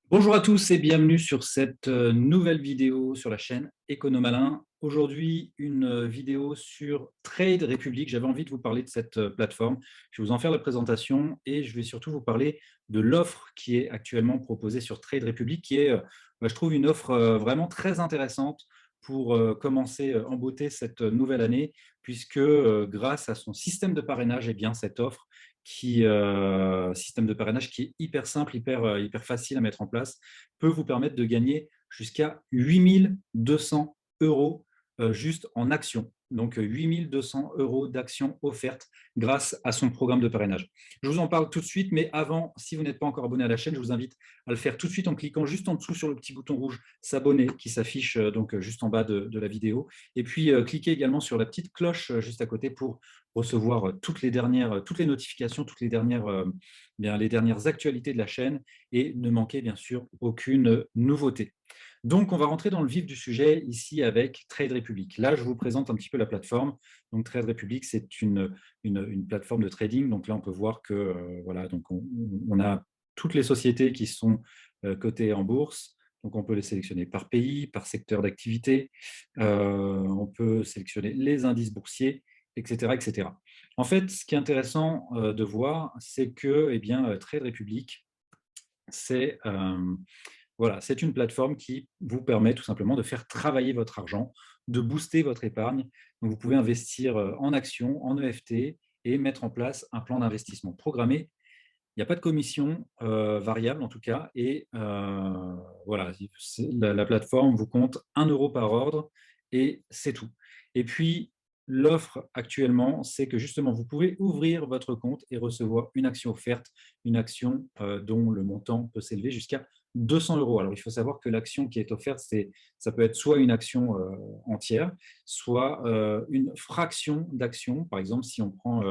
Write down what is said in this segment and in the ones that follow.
Bonjour à tous et bienvenue sur cette nouvelle vidéo sur la chaîne Economalin. Aujourd'hui, une vidéo sur Trade Republic. J'avais envie de vous parler de cette plateforme. Je vais vous en faire la présentation et je vais surtout vous parler de l'offre qui est actuellement proposée sur Trade Republic, qui est, je trouve, une offre vraiment très intéressante pour commencer en beauté cette nouvelle année, puisque grâce à son système de parrainage, eh bien, cette offre système de parrainage qui est hyper simple, hyper facile à mettre en place, peut vous permettre de gagner jusqu'à 8 200 euros juste en actions. Donc 8 200 euros d'actions offertes grâce à son programme de parrainage. Je vous en parle tout de suite, mais avant, si vous n'êtes pas encore abonné à la chaîne, je vous invite à le faire tout de suite en cliquant juste en dessous sur le petit bouton rouge s'abonner qui s'affiche juste en bas de la vidéo. Et puis cliquez également sur la petite cloche juste à côté pour recevoir toutes les notifications, les dernières actualités de la chaîne et ne manquer bien sûr aucune nouveauté. Donc, on va rentrer dans le vif du sujet ici avec Trade Republic. Là, je vous présente un petit peu la plateforme. Donc, Trade Republic, c'est une plateforme de trading. Donc là, on peut voir que voilà, donc on a toutes les sociétés qui sont cotées en bourse. Donc, on peut les sélectionner par pays, par secteur d'activité. On peut sélectionner les indices boursiers, etc., etc. En fait, ce qui est intéressant de voir, c'est que eh bien, Trade Republic, c'est voilà, c'est une plateforme qui vous permet tout simplement de faire travailler votre argent, de booster votre épargne. Donc, vous pouvez investir en actions, en EFT et mettre en place un plan d'investissement programmé. Il n'y a pas de commission variable en tout cas. Et voilà, la plateforme vous compte 1 € par ordre et c'est tout. Et puis, l'offre actuellement, c'est que justement, vous pouvez ouvrir votre compte et recevoir une action offerte, une action dont le montant peut s'élever jusqu'à 200 euros. Alors, il faut savoir que l'action qui est offerte, ça peut être soit une action entière, soit une fraction d'action. Par exemple, si on prend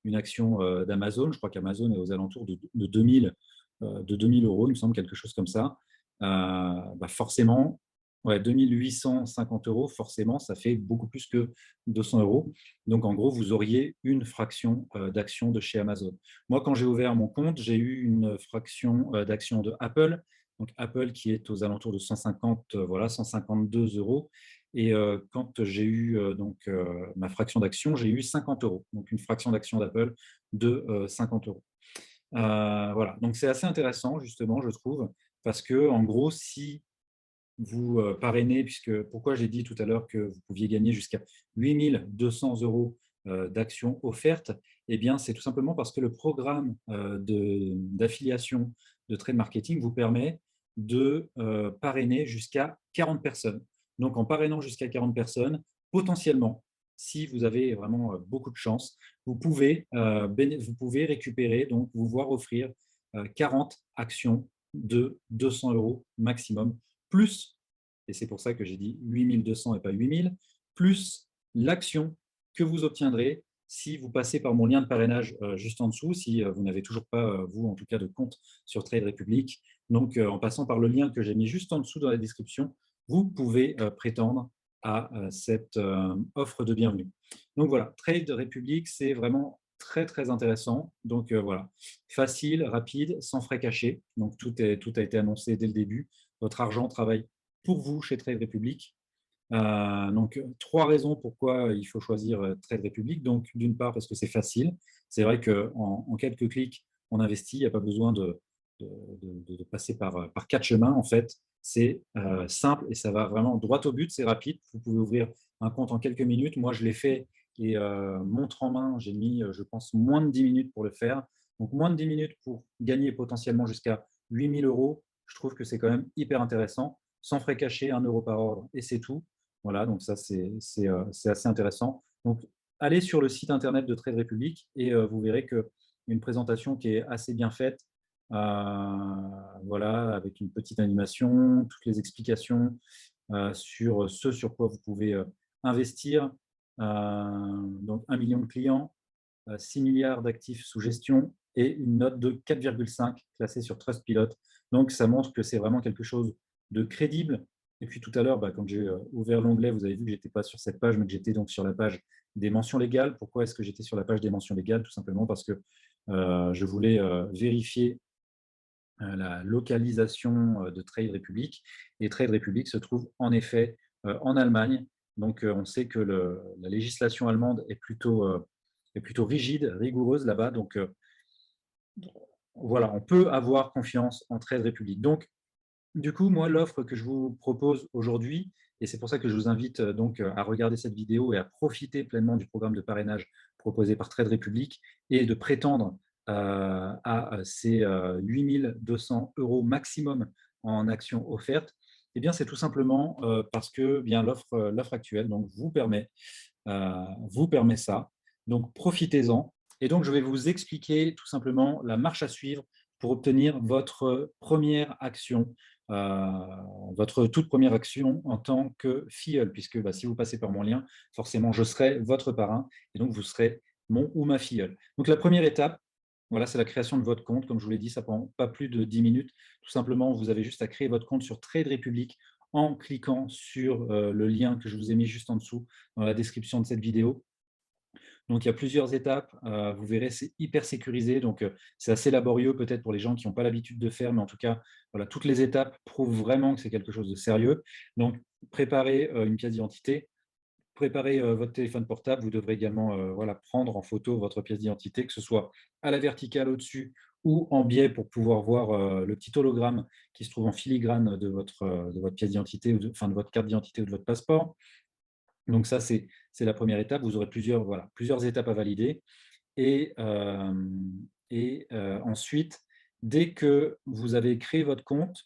une action d'Amazon, je crois qu'Amazon est aux alentours de 2000, de 2000 euros, il me semble, quelque chose comme ça. Forcément, ouais, 2850 euros, forcément, ça fait beaucoup plus que 200 euros. Donc, en gros, vous auriez une fraction d'action de chez Amazon. Moi, quand j'ai ouvert mon compte, j'ai eu une fraction d'action de Apple. Donc, Apple qui est aux alentours de 150, voilà, 152 euros. Et quand j'ai eu ma fraction d'action, j'ai eu 50 euros. Donc, une fraction d'action d'Apple de 50 euros. Voilà. Donc, c'est assez intéressant, justement, je trouve, parce que, en gros, si vous parrainez, puisque pourquoi j'ai dit tout à l'heure que vous pouviez gagner jusqu'à 8 200 euros d'actions offertes, eh bien, c'est tout simplement parce que le programme d'affiliation de trade marketing vous permet de parrainer jusqu'à 40 personnes. Donc, en parrainant jusqu'à 40 personnes, potentiellement, si vous avez vraiment beaucoup de chance, vous pouvez récupérer, donc vous voir offrir 40 actions de 200 euros maximum plus, et c'est pour ça que j'ai dit 8200 et pas 8000, plus l'action que vous obtiendrez si vous passez par mon lien de parrainage juste en dessous, si vous n'avez toujours pas, vous en tout cas, de compte sur Trade Republic. Donc, en passant par le lien que j'ai mis juste en dessous dans la description, vous pouvez prétendre à cette offre de bienvenue. Donc voilà, Trade Republic, c'est vraiment très très intéressant. Donc voilà, facile, rapide, sans frais cachés. Donc tout a été annoncé dès le début. Votre argent travaille pour vous chez Trade Republic. Donc, trois raisons pourquoi il faut choisir Trade Republic. Donc, d'une part, parce que c'est facile. C'est vrai qu'en quelques clics, on investit. Il n'y a pas besoin de passer par quatre chemins. En fait, c'est simple et ça va vraiment droit au but. C'est rapide. Vous pouvez ouvrir un compte en quelques minutes. Moi, je l'ai fait et montre en main, j'ai mis, je pense, moins de 10 minutes pour le faire. Donc, moins de 10 minutes pour gagner potentiellement jusqu'à 8000 euros. Je trouve que c'est quand même hyper intéressant. Sans frais cachés, 1 € par ordre et c'est tout. Voilà, donc ça, c'est assez intéressant. Donc, allez sur le site internet de Trade Republic et vous verrez qu'une présentation qui est assez bien faite, voilà, avec une petite animation, toutes les explications sur ce sur quoi vous pouvez investir. Donc, 1 million de clients, 6 milliards d'actifs sous gestion et une note de 4,5 classée sur Trustpilot. Donc, ça montre que c'est vraiment quelque chose de crédible. Et puis tout à l'heure, quand j'ai ouvert l'onglet, vous avez vu que je n'étais pas sur cette page, mais que j'étais donc sur la page des mentions légales. Pourquoi est-ce que j'étais sur la page des mentions légales? Tout simplement parce que je voulais vérifier la localisation de Trade Republic. Et Trade Republic se trouve en effet en Allemagne. Donc, on sait que la législation allemande est plutôt rigide, rigoureuse là-bas. Donc, voilà, on peut avoir confiance en Trade Republic. Donc, du coup, moi, l'offre que je vous propose aujourd'hui, et c'est pour ça que je vous invite donc à regarder cette vidéo et à profiter pleinement du programme de parrainage proposé par Trade Republic et de prétendre à ces 8 200 € maximum en actions offertes, eh bien, c'est tout simplement parce que bien l'offre actuelle donc, vous permet ça. Donc, profitez-en. Et donc, je vais vous expliquer tout simplement la marche à suivre pour obtenir votre toute première action en tant que filleul, puisque si vous passez par mon lien, forcément, je serai votre parrain et donc vous serez mon ou ma filleule. Donc, la première étape, voilà, c'est la création de votre compte. Comme je vous l'ai dit, ça ne prend pas plus de 10 minutes. Tout simplement, vous avez juste à créer votre compte sur Trade Republic en cliquant sur le lien que je vous ai mis juste en dessous dans la description de cette vidéo. Donc, il y a plusieurs étapes. Vous verrez, c'est hyper sécurisé. Donc, c'est assez laborieux peut-être pour les gens qui n'ont pas l'habitude de faire, mais en tout cas, voilà, toutes les étapes prouvent vraiment que c'est quelque chose de sérieux. Donc, préparez une pièce d'identité, préparez votre téléphone portable. Vous devrez également voilà, prendre en photo votre pièce d'identité, que ce soit à la verticale au-dessus ou en biais pour pouvoir voir le petit hologramme qui se trouve en filigrane de votre pièce d'identité, enfin de votre carte d'identité ou de votre passeport. Donc ça, c'est la première étape. Vous aurez plusieurs étapes à valider. Et, ensuite, dès que vous avez créé votre compte,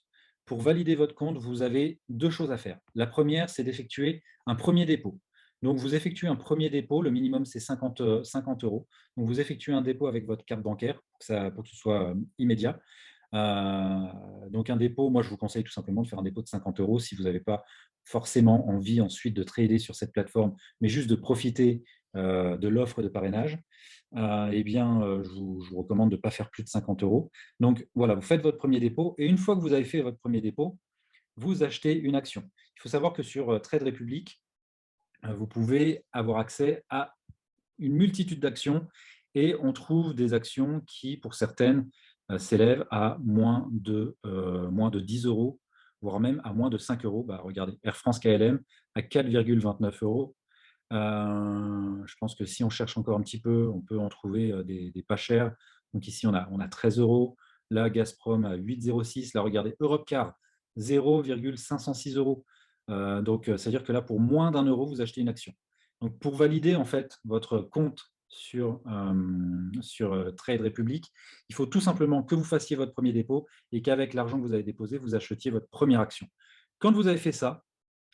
pour valider votre compte, vous avez 2 choses à faire. La première, c'est d'effectuer un premier dépôt. Donc, vous effectuez un premier dépôt, le minimum, c'est 50 €. Donc, vous effectuez un dépôt avec votre carte bancaire pour que ce soit immédiat. Donc, un dépôt, moi, je vous conseille tout simplement de faire un dépôt de 50 € si vous n'avez pas forcément envie ensuite de trader sur cette plateforme, mais juste de profiter de l'offre de parrainage. Eh bien, je vous recommande de ne pas faire plus de 50 €. Donc voilà, vous faites votre premier dépôt et une fois que vous avez fait votre premier dépôt, vous achetez une action. Il faut savoir que sur Trade Republic, vous pouvez avoir accès à une multitude d'actions et on trouve des actions qui, pour certaines, s'élèvent à moins de 10 €, voire même à moins de 5 €. Regardez, Air France KLM à 4,29 €. Je pense que si on cherche encore un petit peu, on peut en trouver des pas chers. Donc ici, on a 13 €. Là, Gazprom à 8,06 €. Là, regardez, Europcar, 0,506 €. Donc, c'est-à-dire que là, pour moins d'1 €, vous achetez une action. Donc, pour valider en fait votre compte sur Trade Republic, il faut tout simplement que vous fassiez votre premier dépôt et qu'avec l'argent que vous avez déposé, vous achetiez votre première action. Quand vous avez fait ça,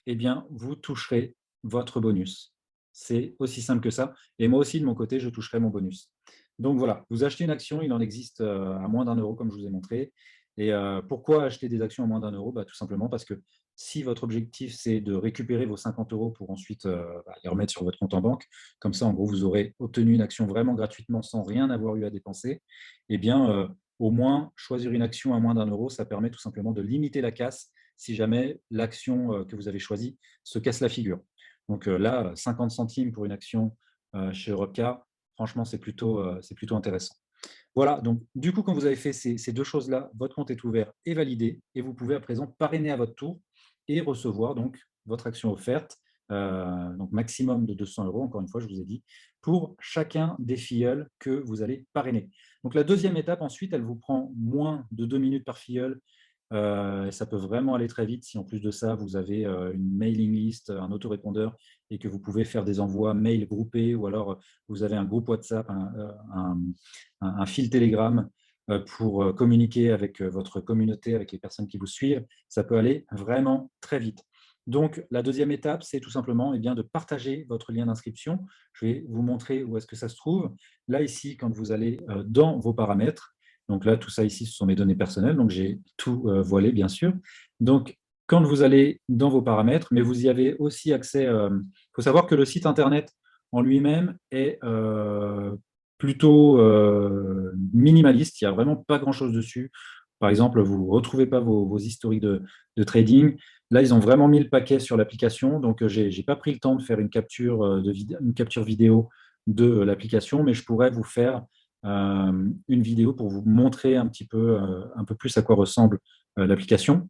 eh bien, vous toucherez votre bonus. C'est aussi simple que ça. Et moi aussi, de mon côté, je toucherai mon bonus. Donc voilà, vous achetez une action, il en existe à moins d'1 €, comme je vous ai montré. Et pourquoi acheter des actions à moins d'1 €? Tout simplement parce que si votre objectif, c'est de récupérer vos 50 € pour ensuite les remettre sur votre compte en banque, comme ça, en gros, vous aurez obtenu une action vraiment gratuitement sans rien avoir eu à dépenser, eh bien, au moins, choisir une action à moins d'1 €, ça permet tout simplement de limiter la casse si jamais l'action que vous avez choisie se casse la figure. Donc là, 50 centimes pour une action chez Europcar, franchement, c'est plutôt intéressant. Voilà, donc du coup, quand vous avez fait ces 2 choses-là, votre compte est ouvert et validé et vous pouvez à présent parrainer à votre tour et recevoir donc votre action offerte, donc maximum de 200 €, encore une fois, je vous ai dit, pour chacun des filleuls que vous allez parrainer. Donc la deuxième étape ensuite, elle vous prend moins de 2 minutes par filleul. Ça peut vraiment aller très vite si en plus de ça, vous avez une mailing list, un autorépondeur et que vous pouvez faire des envois mail groupés ou alors vous avez un groupe WhatsApp, un fil Telegram pour communiquer avec votre communauté, avec les personnes qui vous suivent. Ça peut aller vraiment très vite. Donc, la deuxième étape, c'est tout simplement de partager votre lien d'inscription. Je vais vous montrer où est-ce que ça se trouve. Là, ici, quand vous allez dans vos paramètres, donc là, tout ça ici, ce sont mes données personnelles, donc j'ai tout voilé, bien sûr. Donc, quand vous allez dans vos paramètres, mais vous y avez aussi accès. Il faut savoir que le site internet en lui-même est plutôt minimaliste. Il n'y a vraiment pas grand-chose dessus. Par exemple, vous ne retrouvez pas vos historiques de trading. Là, ils ont vraiment mis le paquet sur l'application. Donc, je n'ai pas pris le temps de faire une capture vidéo de l'application, mais je pourrais vous faire une vidéo pour vous montrer un peu plus à quoi ressemble l'application.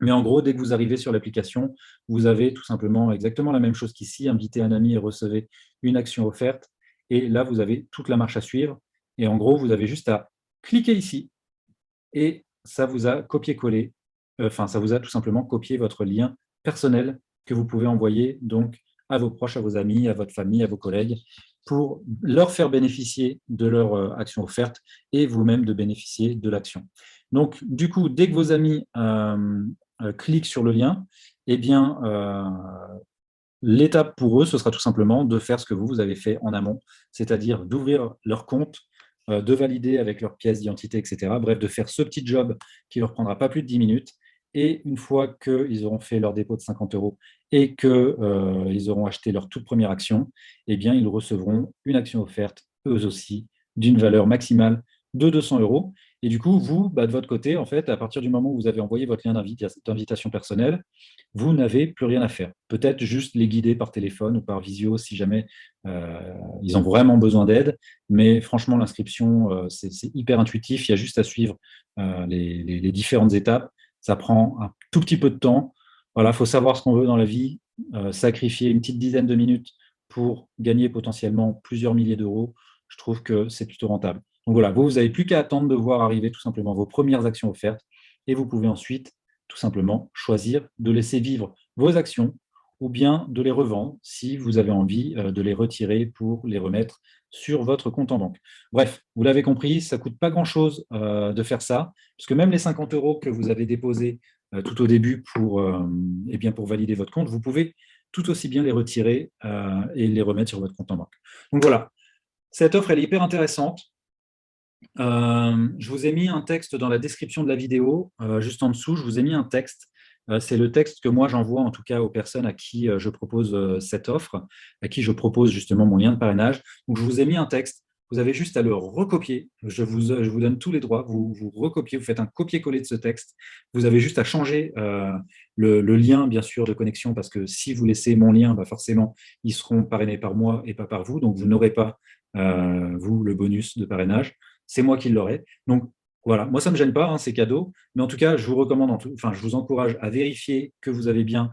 Mais en gros, dès que vous arrivez sur l'application, vous avez tout simplement exactement la même chose qu'ici, inviter un ami et recevez une action offerte. Et là, vous avez toute la marche à suivre. Et en gros, vous avez juste à cliquer ici et ça vous a copié-collé, enfin, ça vous a tout simplement copié votre lien personnel que vous pouvez envoyer donc à vos proches, à vos amis, à votre famille, à vos collègues, pour leur faire bénéficier de leur action offerte et vous-même de bénéficier de l'action. Donc, du coup, dès que vos amis cliquent sur le lien, eh bien, l'étape pour eux, ce sera tout simplement de faire ce que vous avez fait en amont, c'est-à-dire d'ouvrir leur compte, de valider avec leur pièce d'identité, et cetera. Bref, de faire ce petit job qui ne leur prendra pas plus de 10 minutes. Et une fois qu'ils auront fait leur dépôt de 50 € et qu'ils auront acheté leur toute première action, eh bien, ils recevront une action offerte, eux aussi, d'une valeur maximale de 200 €. Et du coup, vous, de votre côté, en fait, à partir du moment où vous avez envoyé votre lien d'invitation personnelle, vous n'avez plus rien à faire. Peut-être juste les guider par téléphone ou par visio si jamais ils ont vraiment besoin d'aide. Mais franchement, l'inscription, c'est hyper intuitif. Il y a juste à suivre les différentes étapes. Ça prend un tout petit peu de temps. Voilà, il faut savoir ce qu'on veut dans la vie, sacrifier une petite dizaine de minutes pour gagner potentiellement plusieurs milliers d'euros. Je trouve que c'est plutôt rentable. Donc voilà, vous n'avez plus qu'à attendre de voir arriver tout simplement vos premières actions offertes et vous pouvez ensuite tout simplement choisir de laisser vivre vos actions ou bien de les revendre si vous avez envie de les retirer pour les remettre sur votre compte en banque. Bref, vous l'avez compris, ça ne coûte pas grand-chose de faire ça, puisque même les 50 € que vous avez déposés tout au début eh bien pour valider votre compte, vous pouvez tout aussi bien les retirer et les remettre sur votre compte en banque. Donc voilà, cette offre, elle est hyper intéressante. Je vous ai mis un texte dans la description de la vidéo, juste en dessous, je vous ai mis un texte. C'est le texte que moi j'envoie en tout cas aux personnes à qui je propose cette offre, à qui je propose justement mon lien de parrainage. Donc je vous ai mis un texte, vous avez juste à le recopier. Je vous donne tous les droits, vous recopiez, vous faites un copier-coller de ce texte. Vous avez juste à changer le lien bien sûr de connexion, parce que si vous laissez mon lien, forcément ils seront parrainés par moi et pas par vous, donc vous n'aurez pas vous le bonus de parrainage. C'est moi qui l'aurai. Donc voilà, moi ça ne me gêne pas, hein, c'est cadeau, mais en tout cas, je vous recommande, je vous encourage à vérifier que vous avez bien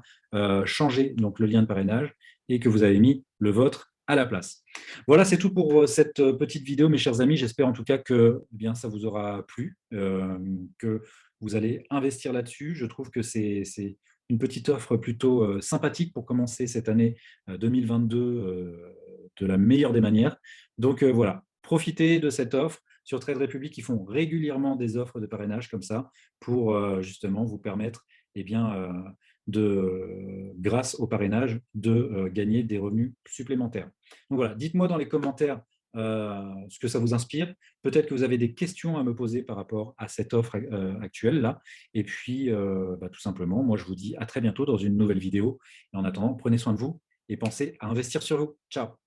changé donc, le lien de parrainage et que vous avez mis le vôtre à la place. Voilà, c'est tout pour cette petite vidéo, mes chers amis. J'espère en tout cas que bien, ça vous aura plu, que vous allez investir là-dessus. Je trouve que c'est une petite offre plutôt sympathique pour commencer cette année 2022 de la meilleure des manières. Donc voilà, profitez de cette offre. Sur Trade Republic, ils font régulièrement des offres de parrainage comme ça pour justement vous permettre, eh bien, grâce au parrainage, de gagner des revenus supplémentaires. Donc voilà, dites-moi dans les commentaires ce que ça vous inspire. Peut-être que vous avez des questions à me poser par rapport à cette offre actuelle-là. Et puis, tout simplement, moi, je vous dis à très bientôt dans une nouvelle vidéo. Et en attendant, prenez soin de vous et pensez à investir sur vous. Ciao!